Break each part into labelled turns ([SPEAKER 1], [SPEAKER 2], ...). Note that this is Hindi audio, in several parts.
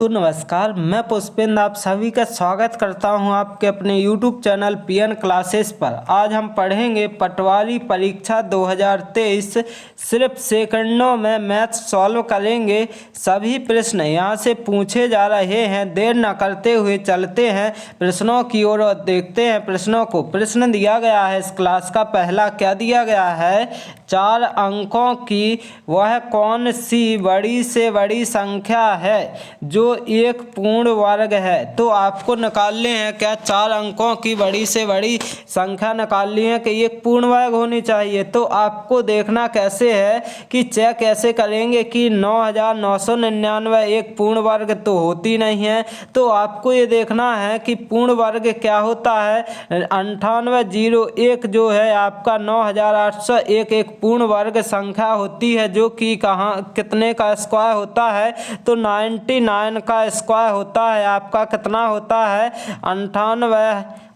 [SPEAKER 1] तो नमस्कार, मैं पुष्पेंद्र आप सभी का स्वागत करता हूं आपके अपने YouTube चैनल पीएन क्लासेस पर। आज हम पढ़ेंगे पटवारी परीक्षा 2023। सिर्फ सेकंडों में मैथ सॉल्व करेंगे। सभी प्रश्न यहां से पूछे जा रहे हैं। देर न करते हुए चलते हैं प्रश्नों की ओर और देखते हैं प्रश्नों को। प्रश्न दिया गया है इस क्लास का पहला क्या दिया गया है, 4 अंकों की वह कौन सी बड़ी से बड़ी संख्या है जो एक पूर्ण वर्ग है। तो आपको निकालने हैं क्या 4 अंकों की बड़ी से बड़ी संख्या निकालनी है कि एक पूर्ण वर्ग होनी चाहिए। तो आपको देखना कैसे है कि चेक कैसे करेंगे कि 9999 एक पूर्ण वर्ग तो होती नहीं है। तो आपको ये देखना है कि पूर्ण वर्ग क्या होता है। 9801 जो है आपका 9801 एक पूर्ण वर्ग संख्या होती है जो कि कहाँ कितने का स्क्वायर होता है। तो 99 का स्क्वायर होता है आपका कितना होता है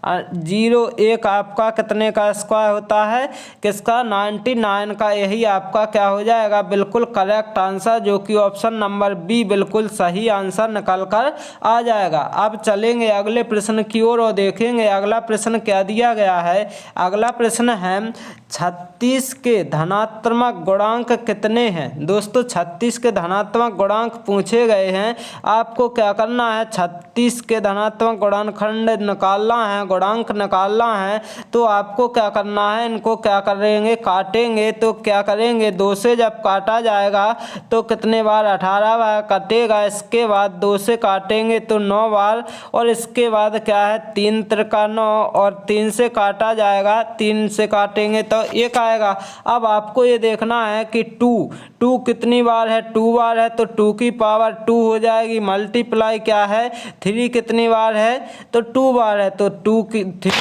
[SPEAKER 1] 9801 आपका कितने का स्क्वायर होता है किसका 99 का। यही आपका क्या हो जाएगा बिल्कुल करेक्ट आंसर, जो कि ऑप्शन नंबर बी बिल्कुल सही आंसर निकल कर आ जाएगा। अब चलेंगे अगले प्रश्न की ओर और देखेंगे अगला प्रश्न क्या दिया गया है। अगला प्रश्न है 36 के धनात्मक गुणांक कितने हैं। दोस्तों 36 के धनात्मक गुणांक पूछे गए हैं। आपको क्या करना है 36 के धनात्मक गुणनखंड निकालना है, गुणांक निकालना है। तो आपको क्या करना है, इनको क्या करेंगे काटेंगे। तो क्या करेंगे 2 से जब काटा जाएगा तो कितने बार 18 बार कटेगा। इसके बाद 2 से काटेंगे तो 9 बार और इसके बाद क्या है 3 त्रिका 9 और 3 से काटा जाएगा, 3 से काटेंगे तो 1 आएगा। अब आपको ये देखना है कि 2 कितनी बार है 2 बार है तो 2 की पावर 2 हो जाएगी। मल्टीप्लाई क्या है 3 कितनी बार है तो 2 बार है तो 3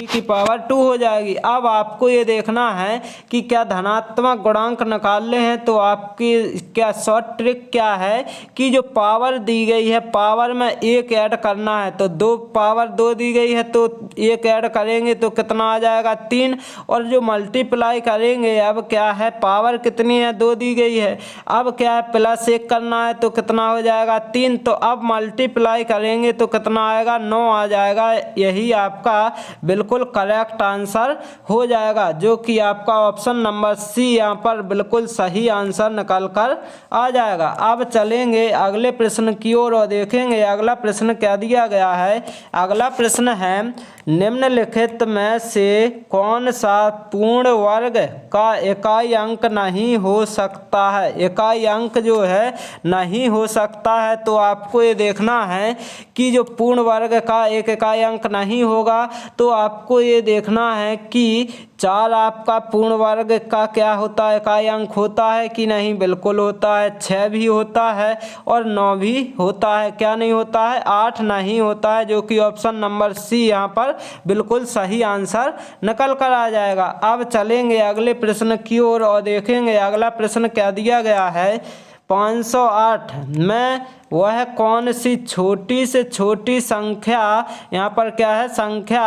[SPEAKER 1] की पावर 2 हो जाएगी। अब आपको ये देखना है कि क्या धनात्मक गुणांक निकालने हैं। तो आपकी क्या शॉर्ट ट्रिक क्या है कि जो पावर दी गई है पावर में 1 ऐड करना है। तो 2 पावर 2 दी गई है तो 1 ऐड करेंगे तो कितना आ जाएगा 3। और जो मल्टीप्लाई करेंगे अब क्या है पावर कितनी है 2 दी गई है, अब क्या है +1 करना है तो कितना हो जाएगा 3। तो अब मल्टीप्लाई करेंगे तो कितना आएगा 9 आ जाएगा। यही आपका बिल्कुल करेक्ट आंसर हो जाएगा, जो कि आपका ऑप्शन नंबर सी यहाँ पर बिल्कुल सही आंसर निकल कर आ जाएगा। अब चलेंगे अगले प्रश्न की ओर और देखेंगे अगला प्रश्न क्या दिया गया है। अगला प्रश्न है निम्नलिखित में से कौन सा पूर्ण वर्ग का इकाई अंक नहीं हो सकता है। इकाई अंक जो है नहीं हो सकता है। तो आपको ये देखना है कि जो पूर्ण वर्ग का एक इकाई अंक नहीं होगा तो आपको ये देखना है कि 4 आपका पूर्ण वर्ग का क्या होता है इकाई अंक होता है कि नहीं, बिल्कुल होता है। 6 भी होता है और 9 भी होता है। क्या नहीं होता है 8 नहीं होता है, जो कि ऑप्शन नंबर सी यहाँ पर बिल्कुल सही आंसर निकल कर आ जाएगा। अब चलेंगे अगले प्रश्न की ओर और देखेंगे अगला प्रश्न क्या दिया गया है। 508 में वह कौन सी छोटी से छोटी संख्या यहाँ पर क्या है संख्या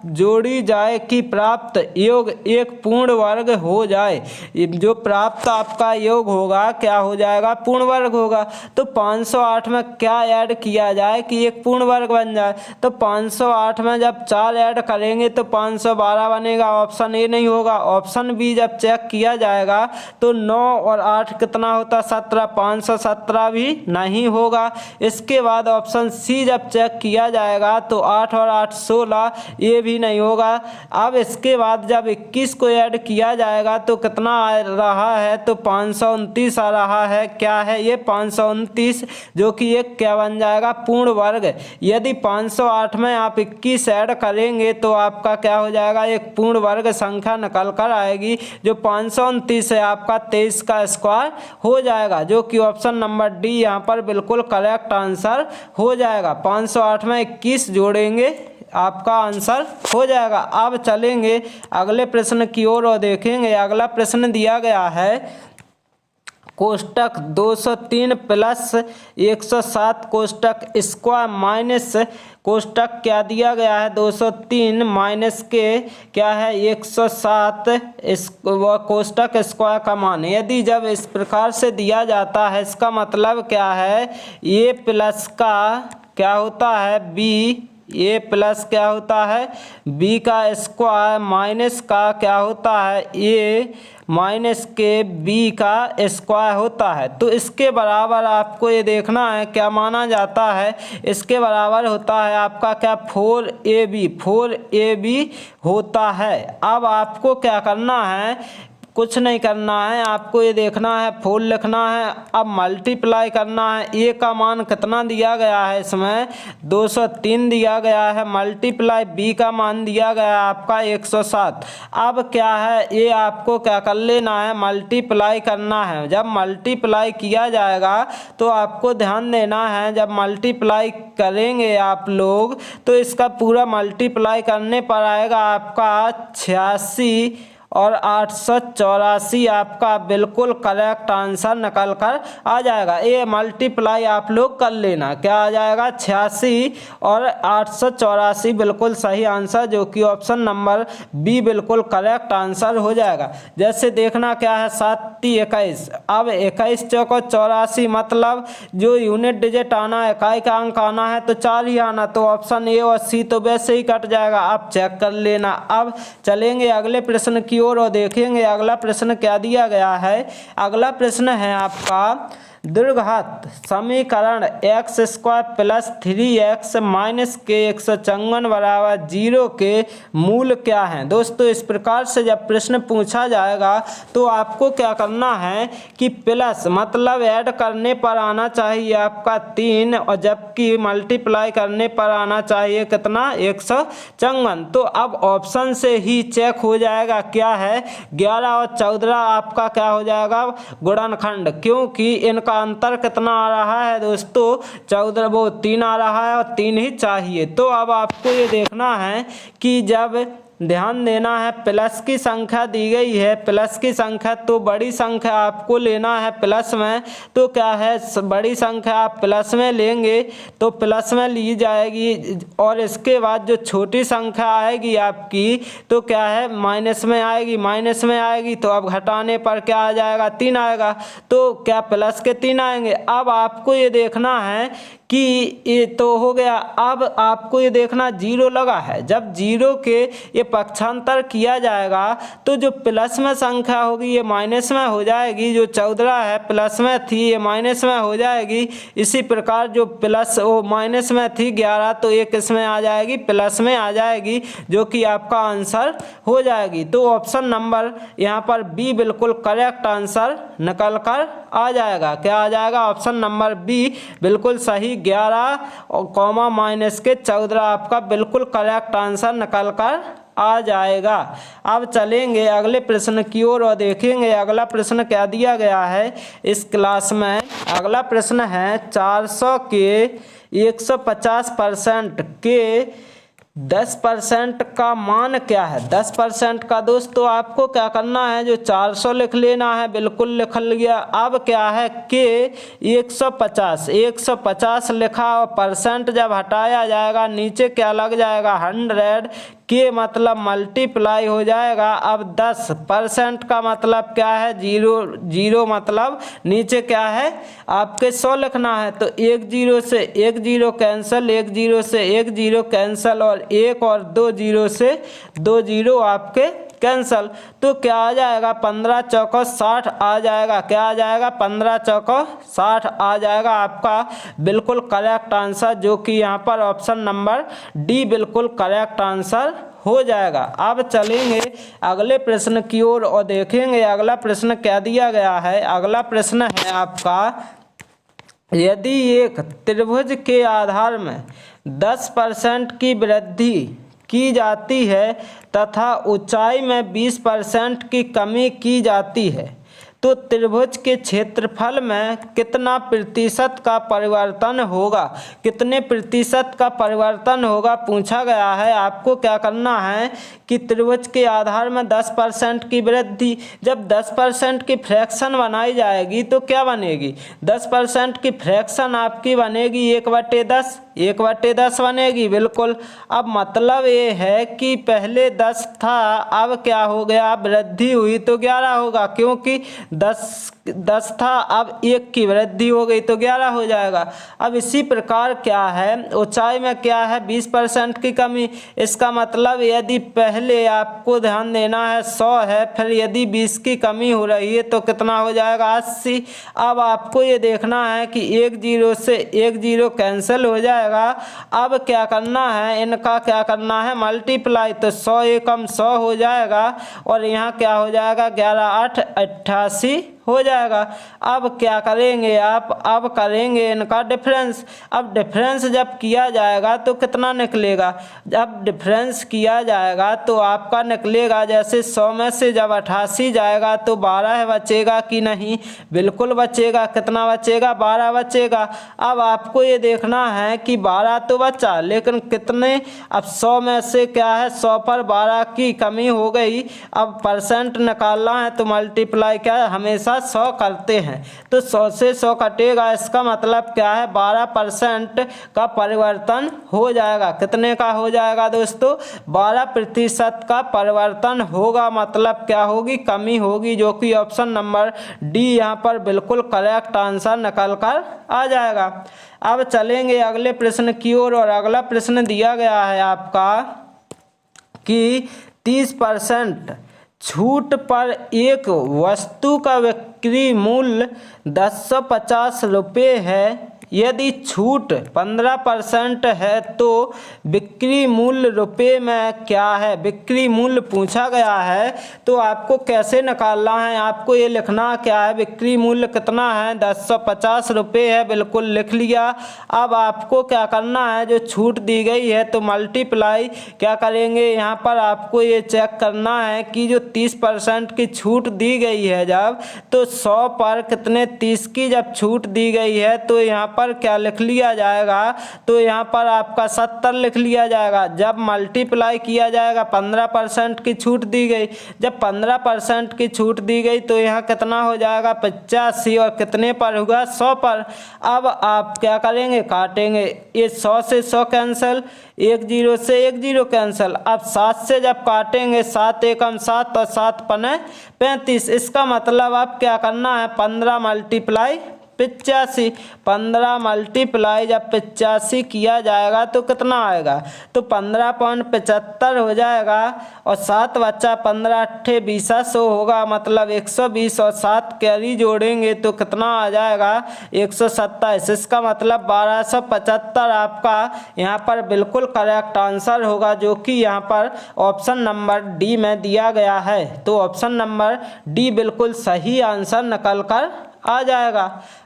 [SPEAKER 1] जोड़ी जाए कि प्राप्त योग एक पूर्ण वर्ग हो जाए। जो प्राप्त आपका योग होगा क्या हो जाएगा पूर्ण वर्ग होगा। तो 508 में क्या ऐड किया जाए कि एक पूर्ण वर्ग बन जाए। तो 508 में जब 4 ऐड करेंगे तो 512 बनेगा। ऑप्शन ए नहीं होगा। ऑप्शन बी जब चेक किया जाएगा तो 9 और 8 कितना होता 17, 517 भी नहीं होगा। इसके बाद ऑप्शन सी जब चेक किया जाएगा तो 8 और 8 16, ये भी नहीं होगा। अब इसके बाद जब 21 को ऐड किया जाएगा तो कितना आ रहा है तो 529 आ रहा है। क्या है ये 529, जो कि एक क्या बन जाएगा पूर्ण वर्ग। यदि 508 में आप 21 ऐड करेंगे तो आपका क्या हो जाएगा एक पूर्ण वर्ग संख्या निकल कर आएगी। जो 529 है आपका 23 का स्क्वायर हो जाएगा, जो कि ऑप्शन नंबर डी यहाँ पर बिल्कुल करेक्ट आंसर हो जाएगा। 508 में 21 जोड़ेंगे आपका आंसर हो जाएगा। अब चलेंगे अगले प्रश्न की ओर और देखेंगे अगला प्रश्न दिया गया है कोष्टक 203 प्लस 107 कोष्टक स्क्वायर माइनस कोष्टक क्या दिया गया है 203 माइनस के क्या है 107 इस कोष्टक स्क्वायर का मान। यदि जब इस प्रकार से दिया जाता है इसका मतलब क्या है ए प्लस का क्या होता है बी, ए प्लस क्या होता है बी का स्क्वायर माइनस का क्या होता है ए माइनस के बी का स्क्वायर होता है। तो इसके बराबर आपको ये देखना है क्या माना जाता है, इसके बराबर होता है आपका क्या 4ab होता है। अब आपको क्या करना है, कुछ नहीं करना है, आपको ये देखना है 4 लिखना है, अब मल्टीप्लाई करना है। ए का मान कितना दिया गया है इसमें 203 दिया गया है, मल्टीप्लाई बी का मान दिया गया है आपका 107। अब क्या है ये आपको क्या कर लेना है मल्टीप्लाई करना है। जब मल्टीप्लाई किया जाएगा तो आपको ध्यान देना है, जब मल्टीप्लाई करेंगे आप लोग तो इसका पूरा मल्टीप्लाई करने पर आएगा आपका 86 और 884 आपका बिल्कुल करेक्ट आंसर निकल कर आ जाएगा। ये मल्टीप्लाई आप लोग कर लेना, क्या आ जाएगा 86 और 884 बिल्कुल सही आंसर, जो कि ऑप्शन नंबर बी बिल्कुल करेक्ट आंसर हो जाएगा। जैसे देखना क्या है 7 21, अब 21 चौको 84 मतलब जो यूनिट डिजिट आना है इकाई का अंक आना है तो 4 ही आना, तो ऑप्शन ए और सी तो वैसे ही कट जाएगा। आप चेक कर लेना। अब चलेंगे अगले प्रश्न की और देखेंगे अगला प्रश्न क्या दिया गया है। अगला प्रश्न है आपका द्विघात समीकरण x square plus 3x minus के 154 बराबर 0 के मूल क्या हैं। दोस्तों इस प्रकार से जब प्रश्न पूछा जाएगा तो आपको क्या करना है कि प्लस मतलब ऐड करने पर आना चाहिए आपका 3 और जबकि मल्टीप्लाई करने पर आना चाहिए कितना 154। तो अब ऑप्शन से ही चेक हो जाएगा क्या है 11 और 14 आपका क्या हो जाएगा गुणनखंड, क्योंकि इनका अंतर कितना आ रहा है दोस्तों 14, वो 3 आ रहा है और 3 ही चाहिए। तो अब आपको ये देखना है कि जब ध्यान देना है प्लस की संख्या दी गई है, प्लस की संख्या तो बड़ी संख्या आपको लेना है प्लस में, तो क्या है बड़ी संख्या आप प्लस में लेंगे तो प्लस में ली जाएगी और इसके बाद जो छोटी संख्या आएगी आपकी तो क्या है माइनस में आएगी, माइनस में आएगी तो अब घटाने पर क्या आ जाएगा 3 आएगा, तो क्या प्लस के 3 आएंगे। अब आपको ये देखना है कि ये तो हो गया। अब आपको ये देखना 0 लगा है, जब 0 के ये पक्षांतर किया जाएगा तो जो प्लस में संख्या होगी ये माइनस में हो जाएगी, जो 14 है प्लस में थी ये माइनस में हो जाएगी। इसी प्रकार जो प्लस वो माइनस में थी 11 तो ये किस में आ जाएगी प्लस में आ जाएगी, जो कि आपका आंसर हो जाएगी। तो ऑप्शन नंबर यहाँ पर बी बिल्कुल करेक्ट आंसर निकल कर आ जाएगा। क्या आ जाएगा ऑप्शन नंबर बी बिल्कुल सही 11 और कॉमा माइनस के 14 आपका बिल्कुल करेक्ट आंसर निकल कर आ जाएगा। अब चलेंगे अगले प्रश्न की ओर और देखेंगे अगला प्रश्न क्या दिया गया है इस क्लास में। अगला प्रश्न है 400 के 150% के 10% का मान क्या है। 10% का दोस्तों आपको क्या करना है जो 400 लिख लेना है, बिल्कुल लिख लिया। अब क्या है के 150 लिखा और परसेंट जब हटाया जाएगा नीचे क्या लग जाएगा 100 के मतलब मल्टीप्लाई हो जाएगा। अब 10% का मतलब क्या है 0 मतलब नीचे क्या है आपके 100 लिखना है, तो 1 0 से 1 0 कैंसिल, 1 0 से 1 0 कैंसिल और 1 और 2 0 से 2 0 आपके कैंसल। तो क्या आ जाएगा 15 चौको 60 आ जाएगा। क्या आ जाएगा 15 चौको 60 आ जाएगा आपका बिल्कुल करेक्ट आंसर, जो कि यहाँ पर ऑप्शन नंबर डी बिल्कुल करेक्ट आंसर हो जाएगा। अब चलेंगे अगले प्रश्न की ओर और देखेंगे अगला प्रश्न क्या दिया गया है। अगला प्रश्न है आपका यदि एक त्रिभुज के आधार में 10% की वृद्धि की जाती है तथा ऊंचाई में 20% की कमी की जाती है तो त्रिभुज के क्षेत्रफल में कितना प्रतिशत का परिवर्तन होगा, कितने प्रतिशत का परिवर्तन होगा पूछा गया है। आपको क्या करना है कि त्रिभुज के आधार में 10% की वृद्धि, जब 10% की फ्रैक्शन बनाई जाएगी तो क्या बनेगी, 10% की फ्रैक्शन आपकी बनेगी 1/10, 1/10 बनेगी बिल्कुल। अब मतलब ये है कि पहले 10 था, अब क्या हो गया, वृद्धि हुई तो 11 होगा, क्योंकि 10 था, अब 1 की वृद्धि हो गई तो 11 हो जाएगा। अब इसी प्रकार क्या है, ऊंचाई में क्या है 20% की कमी। इसका मतलब यदि पहले आपको ध्यान देना है 100 है, फिर यदि 20 की कमी हो रही है तो कितना हो जाएगा 80। अब आपको ये देखना है कि 1 0 से 1 0 कैंसिल हो जाएगा। अब क्या करना है, इनका क्या करना है मल्टीप्लाई, तो 100 एकम 100 हो जाएगा और यहाँ क्या हो जाएगा 11 8 88 हो जाएगा। अब क्या करेंगे आप, अब करेंगे इनका डिफरेंस। अब डिफरेंस जब किया जाएगा तो कितना निकलेगा, जब डिफरेंस किया जाएगा तो आपका निकलेगा जैसे 100 में से जब 88 जाएगा तो 12 बचेगा कि नहीं, बिल्कुल बचेगा। कितना बचेगा, 12 बचेगा। अब आपको ये देखना है कि 12 तो बचा, लेकिन कितने, अब 100 में से क्या है 100 पर 12 की कमी हो गई। अब परसेंट निकालना है तो मल्टीप्लाई क्या है हमेशा 100 करते हैं, तो 100 से 100 कटेगा। इसका मतलब क्या है 12% का परिवर्तन हो जाएगा। कितने का हो जाएगा दोस्तों, 12% का परिवर्तन होगा। मतलब क्या होगी, कमी होगी, जो कि ऑप्शन नंबर डी यहाँ पर बिल्कुल करेक्ट आंसर निकल कर आ जाएगा। अब चलेंगे अगले प्रश्न की ओर, और अगला प्रश्न दिया गया है आपका कि 30% छूट पर एक वस्तु का बिक्री मूल्य 1050 रुपये है। यदि छूट 15% है तो बिक्री मूल्य रुपये में क्या है, बिक्री मूल्य पूछा गया है। तो आपको कैसे निकालना है, आपको ये लिखना क्या है, बिक्री मूल्य कितना है 1050 रुपये है, बिल्कुल लिख लिया। अब आपको क्या करना है, जो छूट दी गई है तो मल्टीप्लाई क्या करेंगे, यहाँ पर आपको ये चेक करना है कि जो 30% की छूट दी गई है जब, तो 100 पर कितने 30 की जब छूट दी गई है तो यहाँ पर क्या लिख लिया जाएगा, तो यहाँ पर आपका 70 लिख लिया जाएगा। जब मल्टीप्लाई किया जाएगा 15% की छूट दी गई, जब 15% की छूट दी गई तो यहाँ कितना हो जाएगा 85, और कितने पर होगा 100 पर। अब आप क्या करेंगे, काटेंगे, ये 100 से 100 कैंसिल, 1 0 से 1 0 कैंसिल। अब 7 से जब काटेंगे 7 एकम 7 और 7 पने 35। इसका मतलब आप क्या करना है 15 मल्टीप्लाई 85, 15 मल्टीप्लाई जब 85 किया जाएगा तो कितना आएगा, तो 15.75 हो जाएगा। और 7 बच्चा 15 8 20 100 होगा, मतलब 120, और 7 कैरी जोड़ेंगे तो कितना आ जाएगा 127। इसका मतलब 1275 आपका यहाँ पर बिल्कुल करेक्ट आंसर होगा, जो कि यहाँ पर ऑप्शन नंबर डी में दिया गया है। तो ऑप्शन नंबर डी बिल्कुल सही आंसर निकल कर आ जाएगा।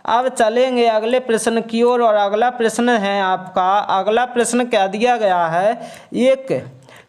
[SPEAKER 1] अब चलेंगे अगले प्रश्न की ओर, और अगला प्रश्न है आपका, अगला प्रश्न क्या दिया गया है, एक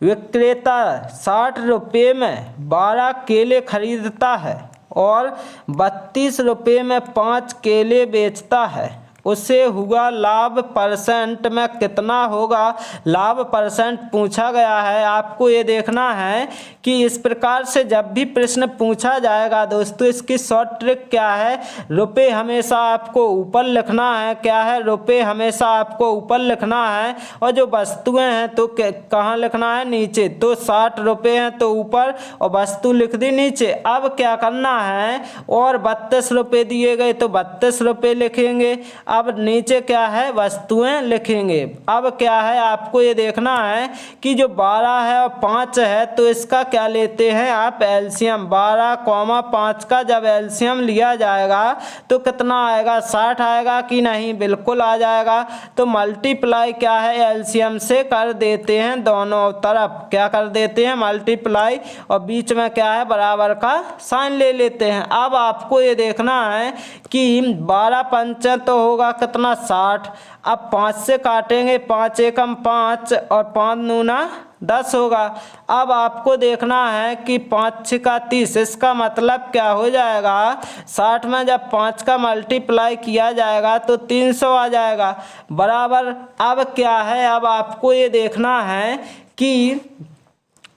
[SPEAKER 1] विक्रेता 60 रुपये में 12 केले खरीदता है और 32 रुपये में 5 केले बेचता है, उसे हुआ लाभ परसेंट में कितना होगा। लाभ परसेंट पूछा गया है। आपको ये देखना है कि इस प्रकार से जब भी प्रश्न पूछा जाएगा दोस्तों, इसकी शॉर्ट ट्रिक क्या है, रुपए हमेशा आपको ऊपर लिखना है, क्या है रुपए हमेशा आपको ऊपर लिखना है, और जो वस्तुएं हैं तो कहाँ लिखना है, नीचे। तो 60 रुपये हैं तो ऊपर और वस्तु लिख दी नीचे। अब क्या करना है, और 32 रुपये दिए गए तो 32 रुपये लिखेंगे। अब नीचे क्या है, वस्तुएं लिखेंगे। अब क्या है, आपको ये देखना है कि जो 12 है और 5 है तो इसका क्या लेते हैं आप, एलसीएम। 12,5 का जब एलसीएम लिया जाएगा तो कितना आएगा, 60 आएगा कि नहीं, बिल्कुल आ जाएगा। तो मल्टीप्लाई क्या है, एलसीएम से कर देते हैं, दोनों तरफ क्या कर देते हैं मल्टीप्लाई, और बीच में क्या है बराबर का साइन ले लेते हैं। अब आपको ये देखना है कि 12 पंच तो होगा कितना 60। अब 5 से काटेंगे, 5 एकम 5 और 5 दूना 10 होगा। अब आपको देखना है कि 5 6 का 30, इसका मतलब क्या हो जाएगा 60 में जब 5 का मल्टीप्लाई किया जाएगा तो 300 आ जाएगा बराबर। अब क्या है, अब आपको ये देखना है कि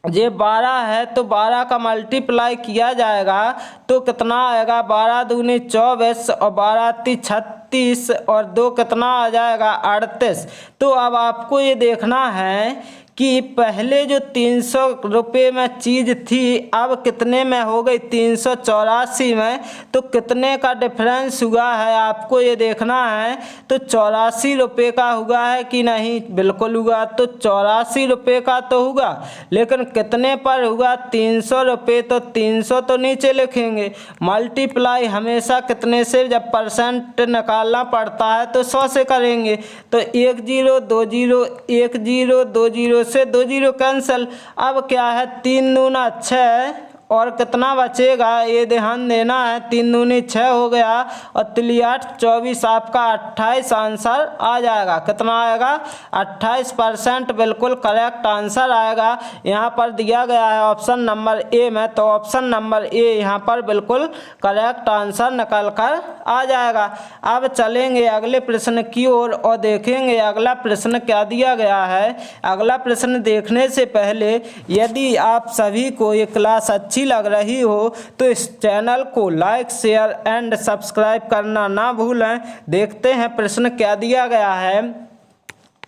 [SPEAKER 1] ये 12 है तो 12 का मल्टीप्लाई किया जाएगा तो कितना आएगा 12 दूनी 24 और 12 ती 36 और 2 कितना आ जाएगा 38। तो अब आपको ये देखना है कि पहले जो 300 रुपये में चीज़ थी अब कितने में हो गई 384 में, तो कितने का डिफरेंस हुआ है आपको ये देखना है। तो 84 रुपये का हुआ है कि नहीं, बिल्कुल हुआ। तो 84 रुपये का तो हुआ, लेकिन कितने पर हुआ 300 रुपये, तो 300 तो नीचे लिखेंगे। मल्टीप्लाई हमेशा कितने से, जब परसेंट निकालना पड़ता है तो 100 से करेंगे। तो 1 0 2 0 1 0 2 0 से 2 0 कैंसिल। अब क्या है 3 दूना 6 और कितना बचेगा ये ध्यान देना है, 3 दूनी 6 हो गया और 3 8 24, आपका 28 आंसर आ जाएगा। कितना आएगा 28%, बिल्कुल करेक्ट आंसर आएगा। यहाँ पर दिया गया है ऑप्शन नंबर ए में, तो ऑप्शन नंबर ए यहाँ पर बिल्कुल करेक्ट आंसर निकल कर आ जाएगा। अब चलेंगे अगले प्रश्न की ओर और देखेंगे अगला प्रश्न क्या दिया गया है। अगला प्रश्न देखने से पहले यदि आप सभी को ये क्लास अच्छी लग रही हो तो इस चैनल को लाइक शेयर एंड सब्सक्राइब करना ना भूलें। देखते हैं प्रश्न क्या दिया गया है।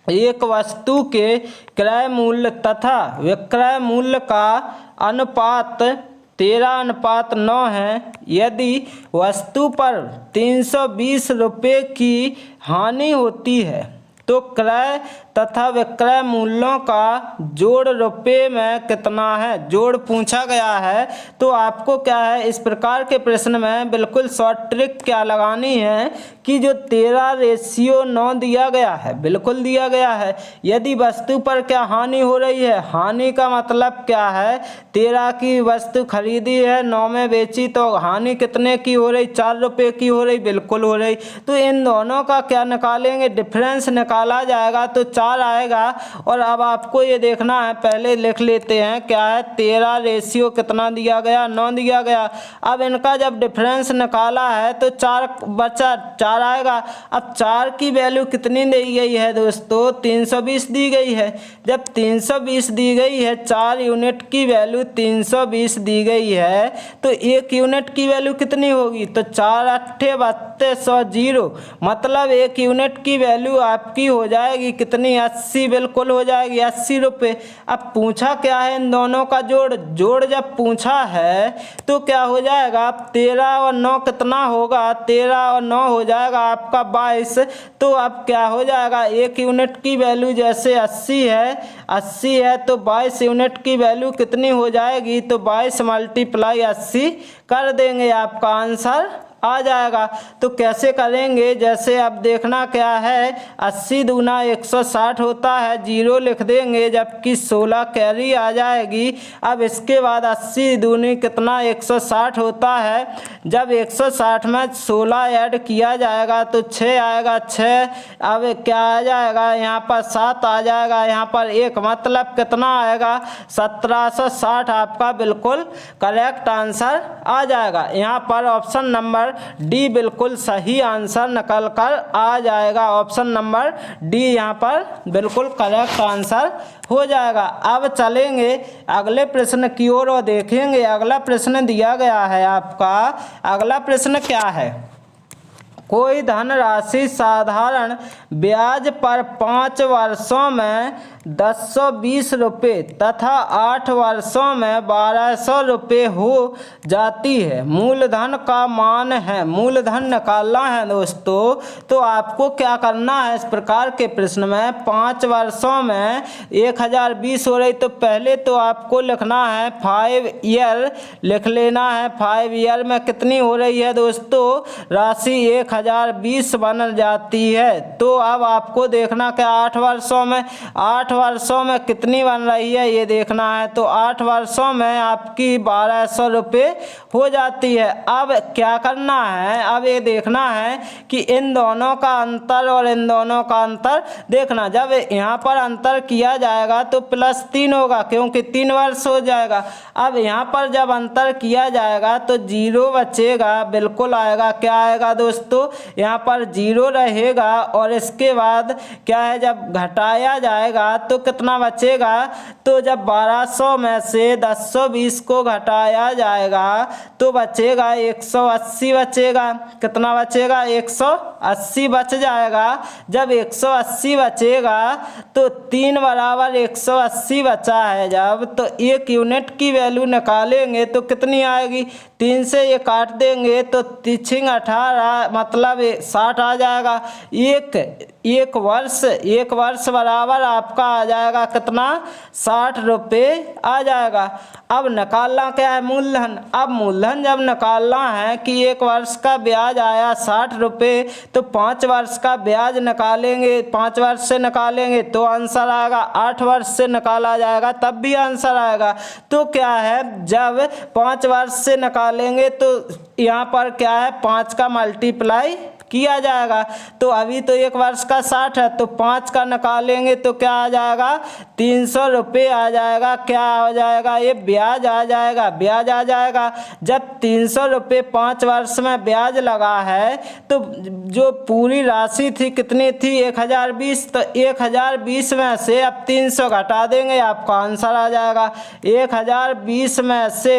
[SPEAKER 1] एक वस्तु के क्रय मूल्य तथा विक्रय मूल्य का अनुपात 13:9 है। यदि वस्तु पर 320 रुपये की हानि होती है तो क्रय तथा विक्रय मूल्यों का जोड़ रुपये में कितना है, जोड़ पूछा गया है। तो आपको क्या है इस प्रकार के प्रश्न में बिल्कुल शॉर्ट ट्रिक क्या लगानी है कि जो 13:9 दिया गया है, बिल्कुल दिया गया है। यदि वस्तु पर क्या हानि हो रही है, हानि का मतलब क्या है 13 की वस्तु खरीदी है 9 में बेची तो हानि कितने की हो रही 4 रुपये की हो रही, बिल्कुल हो रही। तो इन दोनों का क्या निकालेंगे, डिफरेंस निकाला जाएगा तो 4 आएगा। और अब आपको ये देखना है, पहले लिख लेते हैं क्या है 13 रेशियो कितना दिया गया 9 दिया गया। अब इनका जब डिफरेंस निकाला है तो 4 बचा 4 आएगा। अब 4 की वैल्यू कितनी दी गई है दोस्तों 320 दी गई है। जब 320 दी गई है 4 यूनिट की वैल्यू 320 दी गई है तो 1 यूनिट की वैल्यू कितनी होगी, तो 4 8 32 0, मतलब 1 यूनिट की वैल्यू आपकी हो जाएगी कितनी 80, बिल्कुल हो जाएगी 80 रुपये। अब पूछा क्या है इन दोनों का जोड़, जोड़ जब पूछा है तो क्या हो जाएगा 13 और 9 कितना होगा 13 और 9 हो जाएगा आपका 22। तो अब क्या हो जाएगा 1 यूनिट की वैल्यू जैसे 80 है तो 22 यूनिट की वैल्यू कितनी हो जाएगी, तो 22 × 80 कर देंगे, आपका आंसर आ जाएगा। तो कैसे करेंगे, जैसे अब देखना क्या है 80 दूना 160 होता है, 0 लिख देंगे जबकि 16 कैरी आ जाएगी। अब इसके बाद 80 दूनी कितना 160 होता है, जब 160 में 16 ऐड किया जाएगा तो 6 आएगा 6। अब क्या आ जाएगा यहाँ पर 7 आ जाएगा, यहाँ पर 1 मतलब कितना आएगा 1760, आपका बिल्कुल करेक्ट आंसर आ जाएगा। यहाँ पर ऑप्शन नंबर डी बिल्कुल सही आंसर निकल कर आ जाएगा। ऑप्शन नंबर डी यहाँ पर बिल्कुल करेक्ट आंसर हो जाएगा। अब चलेंगे अगले प्रश्न की ओर और देखेंगे अगला प्रश्न दिया गया है आपका। अगला प्रश्न क्या है, कोई धनराशि साधारण ब्याज पर 5 वर्षों में 1020 रुपये तथा 8 वर्षों में 1200 रुपये हो जाती है। मूलधन का मान है, मूलधन निकालना है दोस्तों। तो आपको क्या करना है इस प्रकार के प्रश्न में 5 वर्षों में 1020 हो रही, तो पहले तो आपको लिखना है 5 ईयर लिख लेना है। 5 ईयर में कितनी हो रही है दोस्तों राशि 1020 बन जाती है। तो अब आपको देखना कि 8 वर्षों में कितनी बन रही है ये देखना है। तो 8 वर्षों में आपकी 1200 रुपये हो जाती है। अब क्या करना है, अब ये देखना है कि इन दोनों का अंतर और इन दोनों का अंतर देखना। जब यहाँ पर अंतर किया जाएगा तो +3 होगा क्योंकि 3 वर्ष हो जाएगा। अब यहाँ पर जब अंतर किया जाएगा तो 0 बचेगा, बिल्कुल आएगा। क्या आएगा दोस्तों, यहाँ पर 0 रहेगा और इसके बाद क्या है, जब घटाया जाएगा तो कितना बचेगा। तो जब 1200 में से 1020 को घटाया जाएगा तो बचेगा 180 बचेगा। कितना बचेगा, 180 बच जाएगा। जब 180 बचेगा तो 3 बराबर 180 बचा है जब, तो 1 यूनिट की वैल्यू निकालेंगे तो कितनी आएगी। 3 से ये काट देंगे तो 3 18 मतलब 60 आ जाएगा। एक वर्ष बराबर आपका आ जाएगा कितना, 60 रुपये आ जाएगा। अब निकालना क्या है, मूलधन। अब मूलधन जब निकालना है कि 1 वर्ष का ब्याज आया 60 रुपये, तो 5 वर्ष का ब्याज निकालेंगे, 5 वर्ष से निकालेंगे तो आंसर आएगा। 8 वर्ष से निकाला जाएगा तब भी आंसर आएगा। तो क्या है, जब 5 वर्ष से निकालेंगे तो यहाँ पर क्या है, 5 का मल्टीप्लाई किया जाएगा। तो अभी तो 1 वर्ष का 60 है तो 5 का निकालेंगे तो क्या आ जाएगा, 300 रुपये आ जाएगा। क्या हो जाएगा, ये ब्याज आ जाएगा, ब्याज आ जाएगा। जब 300 रुपये 5 वर्ष में ब्याज लगा है तो जो पूरी राशि थी कितनी थी, 1020। तो 1020 में से अब 300 घटा देंगे, आपका आंसर आ जाएगा। 1020 में से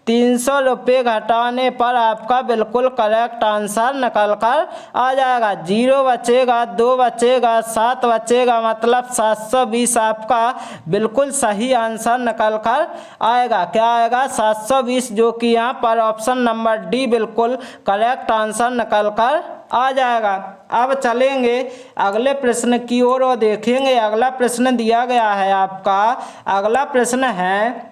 [SPEAKER 1] 300 रुपये घटाने पर आपका बिल्कुल करेक्ट आंसर निकल कर आ जाएगा। 0 बचेगा, 2 बचेगा, 7 बचेगा, मतलब 720 आपका बिल्कुल सही आंसर निकल कर आएगा। क्या आएगा, 720, जो कि यहाँ पर ऑप्शन नंबर डी बिल्कुल करेक्ट आंसर निकल कर आ जाएगा। अब चलेंगे अगले प्रश्न की ओर और देखेंगे। अगला प्रश्न दिया गया है आपका, अगला प्रश्न है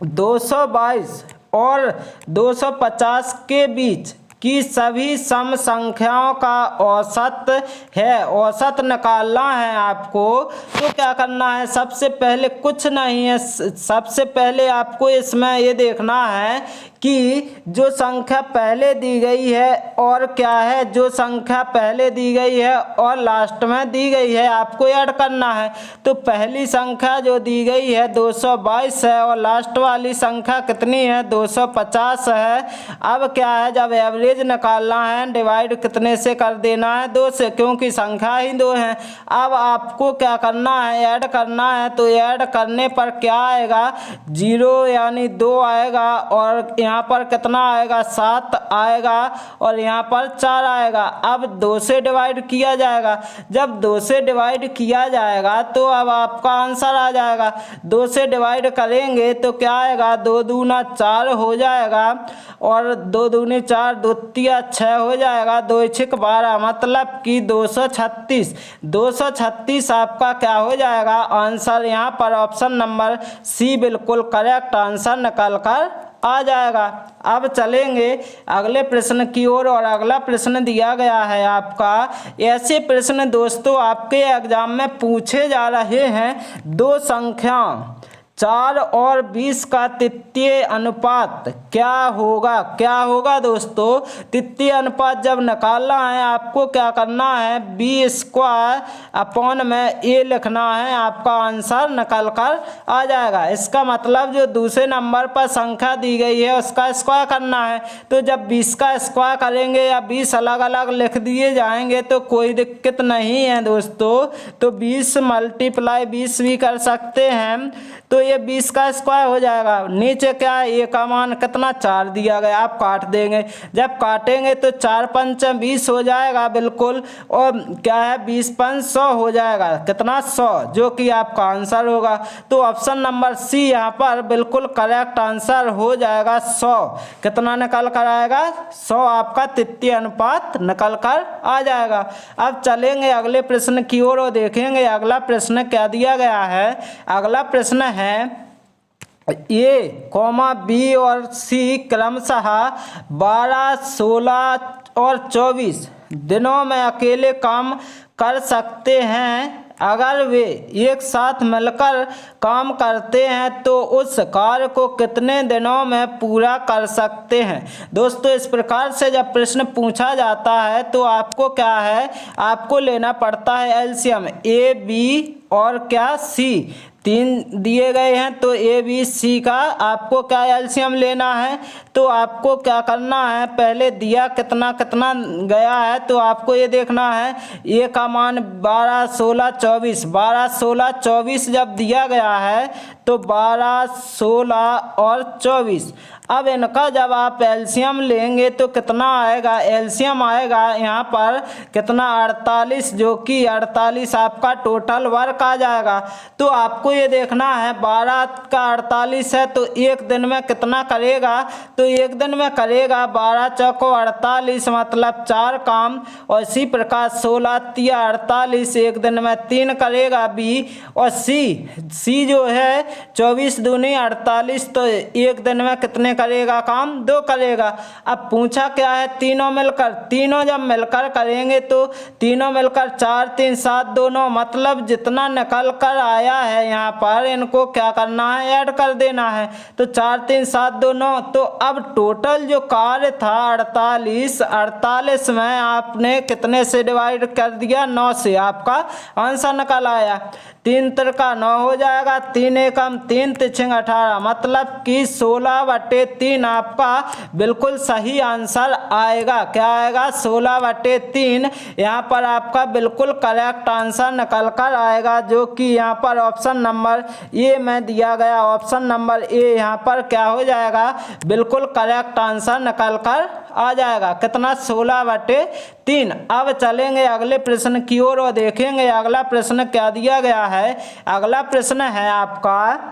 [SPEAKER 1] 222 और 250 के बीच की सभी सम संख्याओं का औसत है। औसत निकालना है आपको। तो क्या करना है, सबसे पहले कुछ नहीं है, सबसे पहले आपको इसमें ये देखना है कि जो संख्या पहले दी गई है और क्या है, जो संख्या पहले दी गई है और लास्ट में दी गई है आपको ऐड करना है। तो पहली संख्या जो दी गई है 222 है और लास्ट वाली संख्या कितनी है, 250 है। अब क्या है, जब एवरेज निकालना है डिवाइड कितने से कर देना है, 2 से, क्योंकि संख्या ही 2 है। अब आपको क्या करना है, ऐड करना है। तो ऐड करने पर क्या आएगा, 0 यानी 2 आएगा और यहाँ पर कितना आएगा, 7 आएगा और यहाँ पर 4 आएगा। अब 2 से डिवाइड किया जाएगा। जब 2 से डिवाइड किया जाएगा तो अब आपका आंसर आ जाएगा। 2 से डिवाइड करेंगे तो क्या आएगा, 2 दूना 4 हो जाएगा और 2 दूनी 4, 2 तिया 6 हो जाएगा, 2 छिक 12, मतलब कि 236। 236 आपका क्या हो जाएगा आंसर। यहाँ पर ऑप्शन नंबर सी बिल्कुल करेक्ट आंसर निकल कर आ जाएगा। अब चलेंगे अगले प्रश्न की ओर और अगला प्रश्न दिया गया है आपका। ऐसे प्रश्न दोस्तों आपके एग्जाम में पूछे जा रहे हैं। 2 संख्या 4 और 20 का तृतीय अनुपात क्या होगा। क्या होगा दोस्तों, तृतीय अनुपात जब निकालना है आपको क्या करना है, b² अपॉन में a लिखना है, आपका आंसर निकल कर आ जाएगा। इसका मतलब जो दूसरे नंबर पर संख्या दी गई है उसका स्क्वायर करना है। तो जब 20 का स्क्वायर करेंगे या 20 अलग अलग लिख दिए जाएंगे तो कोई दिक्कत नहीं है दोस्तों। तो 20 × 20 भी कर सकते हैं। तो ये 20 का स्क्वायर हो जाएगा। नीचे क्या है, ए का मान कितना 4 दिया गया, आप काट देंगे। जब काटेंगे तो 4 × 5 = 20 हो जाएगा बिल्कुल। और क्या है, 20 × 5 = 100 हो जाएगा। कितना, 100, जो कि आपका आंसर होगा। तो ऑप्शन नंबर सी यहाँ पर बिल्कुल करेक्ट आंसर हो जाएगा। 100 कितना निकल कर आएगा, 100 आपका तृतीय अनुपात निकल कर आ जाएगा। अब चलेंगे अगले प्रश्न की ओर और देखेंगे अगला प्रश्न क्या दिया गया है। अगला प्रश्न है A, B और C क्रमशः 12, 16 और 24 दिनों में अकेले काम कर सकते हैं। अगर वे एक साथ मिलकर काम करते हैं तो उस कार्य को कितने दिनों में पूरा कर सकते हैं। दोस्तों इस प्रकार से जब प्रश्न पूछा जाता है तो आपको क्या है, आपको लेना पड़ता है एलसीएम। ए बी और क्या सी, 3 दिए गए हैं तो ए बी सी का आपको क्या एलसीएम लेना है। तो आपको क्या करना है, पहले दिया कितना कितना गया है तो आपको ये देखना है। ए का मान 12 16 24, 12 16 24 जब दिया गया है तो 12 16 और 24। अब इनका जब आप एलसीएम लेंगे तो कितना आएगा, एलसीएम आएगा यहाँ पर कितना 48, जो कि 48 आपका टोटल वर्क आ जाएगा। तो आपको ये देखना है 12 का 48 है तो एक दिन में कितना करेगा, तो एक दिन में करेगा 12 चौको 48 मतलब 4 काम, और इसी प्रकार 16 तिया 48 एक दिन में 3 करेगा बी, और सी जो है 24 दूनी 48 तो एक दिन में कितने करेगा काम, 2 करेगा। अब पूछा क्या है, तीनों मिलकर, तीनों जब मिलकर करेंगे तो तीनों मिलकर 4 3 7 2 9 मतलब जितना निकल कर आया है यहाँ पर इनको क्या करना है, ऐड कर देना है। तो 4 3 7 2 9, तो अब टोटल जो कार्य था 48 में आपने कितने से डिवाइड कर दिया, 9 से, आपका आंसर निकल आया। 3 तिरका 9 हो जाएगा, 3 एकम 3 तिछंग 18 मतलब कि 16/3 आपका बिल्कुल सही आंसर आएगा। क्या आएगा, 16/3 यहाँ पर आपका बिल्कुल करेक्ट आंसर निकल कर आएगा, जो कि यहाँ पर ऑप्शन नंबर ए में दिया गया। ऑप्शन नंबर ए यहाँ पर क्या हो जाएगा, बिल्कुल करेक्ट आंसर निकल कर आ जाएगा। कितना, 16/3। अब चलेंगे अगले प्रश्न की ओर और देखेंगे अगला प्रश्न क्या दिया गया है। अगला प्रश्न है आपका,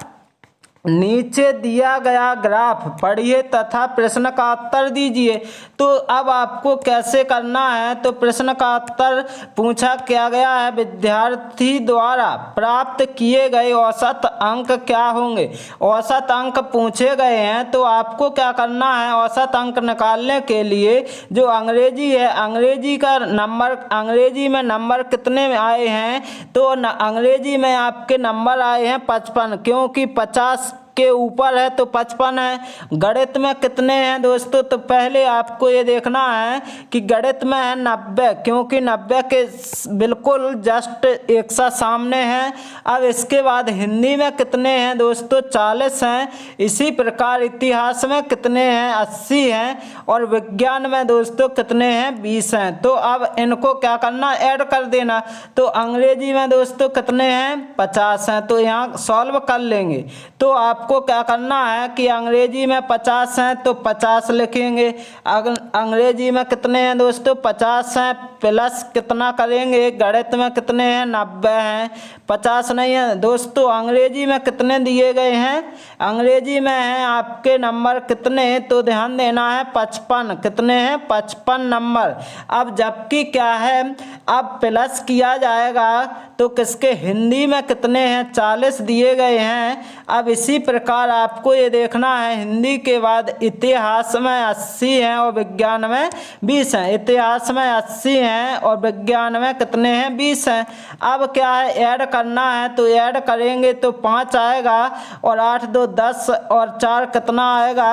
[SPEAKER 1] नीचे दिया गया ग्राफ पढ़िए तथा प्रश्न का उत्तर दीजिए। तो अब आपको कैसे करना है, तो प्रश्न का उत्तर पूछा क्या गया है, विद्यार्थी द्वारा प्राप्त किए गए औसत अंक क्या होंगे। औसत अंक पूछे गए हैं तो आपको क्या करना है, औसत अंक निकालने के लिए जो अंग्रेजी है, अंग्रेजी का नंबर, अंग्रेजी में नंबर कितने में आए हैं, तो अंग्रेजी में आपके नंबर आए हैं 55, क्योंकि 50 के ऊपर है तो 55 है। गणित में कितने हैं दोस्तों, तो पहले आपको ये देखना है कि गणित में है 90, क्योंकि 90 के बिल्कुल जस्ट एक सा सामने है। अब इसके बाद हिंदी में कितने हैं दोस्तों, 40 हैं। इसी प्रकार इतिहास में कितने हैं, 80 हैं, और विज्ञान में दोस्तों कितने हैं, 20 हैं। तो अब इनको क्या करना, ऐड कर देना। तो अंग्रेजी में दोस्तों कितने हैं, 50 हैं, तो यहाँ सॉल्व कर लेंगे। तो आपको क्या करना है कि अंग्रेजी में 50 हैं तो 50 लिखेंगे। अंग्रेजी में कितने हैं दोस्तों, 50 हैं, प्लस कितना करेंगे, गणित में कितने हैं, 90 हैं, 50 नहीं है दोस्तों। अंग्रेजी में कितने दिए गए हैं, अंग्रेजी में हैं आपके नंबर कितने, तो ध्यान देना है 55, कितने हैं, 55 नंबर। अब जबकि क्या है, अब प्लस किया जाएगा तो किसके, हिंदी में कितने हैं, 40 दिए गए हैं। अब इसी प्रकार आपको ये देखना है, हिंदी के बाद इतिहास में 80 हैं और विज्ञान में 20 हैं। इतिहास में 80 हैं और विज्ञान में कितने हैं, 20 हैं। अब क्या है, ऐड करना है, तो ऐड करेंगे तो 5 आएगा, और 8 2 10 और 4 कितना आएगा,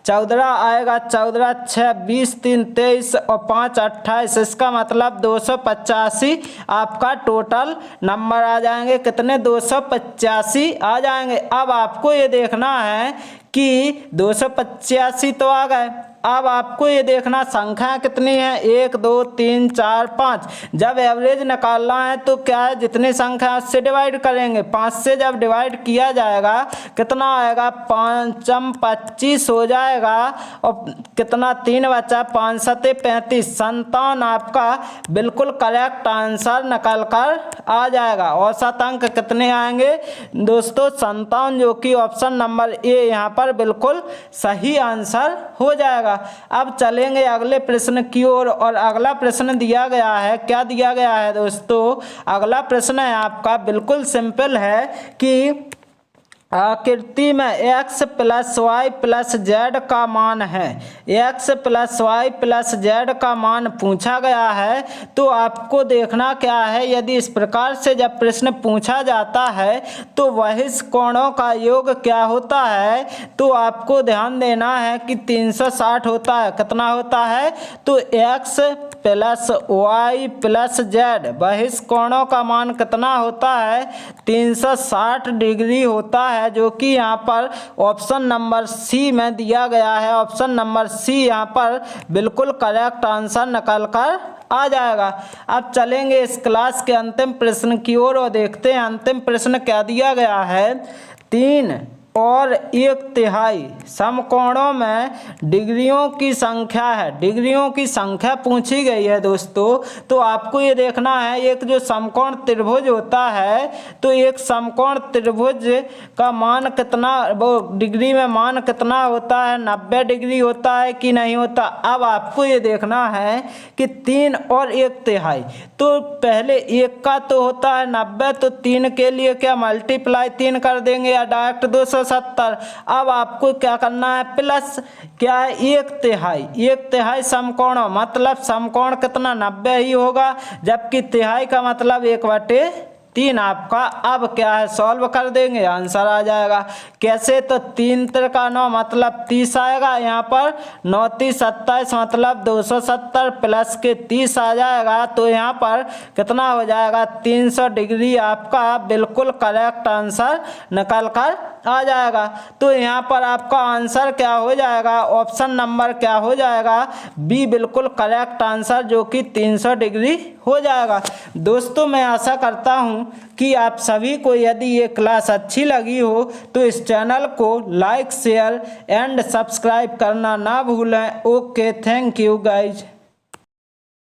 [SPEAKER 1] 14 आएगा। 14 6 20 3 23 और 5 28, इसका मतलब 285 आपका टोटल नंबर आ जाएंगे। कितने, 285 आ जाएंगे। अब आपको ये देखना है कि 285 तो आ गए। अब आपको ये देखना संख्या कितनी है, 1 2 3 4 5। जब एवरेज निकालना है तो क्या है, जितनी संख्या उससे डिवाइड करेंगे। 5 से जब डिवाइड किया जाएगा कितना आएगा, 5 25 हो जाएगा, और कितना 3 बचा, 5 7 35, 57 आपका बिल्कुल करेक्ट आंसर निकल कर आ जाएगा। औसत अंक कितने आएंगे दोस्तों, 57, जो कि ऑप्शन नंबर ए यहाँ पर बिल्कुल सही आंसर हो जाएगा। अब चलेंगे अगले प्रश्न की ओर, और अगला प्रश्न दिया गया है, क्या दिया गया है दोस्तों, अगला प्रश्न है आपका बिल्कुल सिंपल है कि आकृति में x plus y plus z का मान है, x plus y plus z का मान पूछा गया है। तो आपको देखना क्या है, यदि इस प्रकार से जब प्रश्न पूछा जाता है तो वहिष कोणों का योग क्या होता है, तो आपको ध्यान देना है कि 360 होता है। कितना होता है, तो x plus y plus z बहिष कोणों का मान कितना होता है, 360 डिग्री होता है, जो कि यहाँ पर ऑप्शन नंबर सी में दिया गया है। ऑप्शन नंबर सी यहाँ पर बिल्कुल करेक्ट आंसर निकल कर आ जाएगा। अब चलेंगे इस क्लास के अंतिम प्रश्न की ओर और देखते हैं अंतिम प्रश्न क्या दिया गया है। 3 और 1/3 समकोणों में डिग्रियों की संख्या है, डिग्रियों की संख्या पूछी गई है दोस्तों। तो आपको ये देखना है, एक जो समकोण त्रिभुज होता है, तो एक समकोण त्रिभुज का मान कितना, वो डिग्री में मान कितना होता है, 90 डिग्री होता है कि नहीं होता। अब आपको ये देखना है कि 3 और 1/3, तो पहले एक का तो होता है 90, तो 3 के लिए क्या मल्टीप्लाई 3 कर देंगे या डायरेक्ट 270। अब आपको क्या करना है, प्लस क्या है 1/3, 1/3 समकोण, मतलब समकोण कितना 90 ही होगा, जबकि तिहाई का मतलब 1/3 आपका। अब क्या है, सॉल्व कर देंगे, आंसर आ जाएगा। कैसे, तो 3 त्रिका 9 मतलब 30 आएगा, यहाँ पर 9 30 27 मतलब 270 प्लस के 30 आ जाएगा। तो यहाँ पर कितना हो जाएगा, 300 डिग्री आपका बिल्कुल करेक्ट आंसर निकल कर आ जाएगा। तो यहाँ पर आपका आंसर क्या हो जाएगा, ऑप्शन नंबर क्या हो जाएगा, बी बिल्कुल करेक्ट आंसर, जो कि 300 डिग्री हो जाएगा। दोस्तों मैं आशा करता हूँ कि आप सभी को यदि ये क्लास अच्छी लगी हो तो इस चैनल को लाइक शेयर एंड सब्सक्राइब करना ना भूलें। Okay, thank you guys.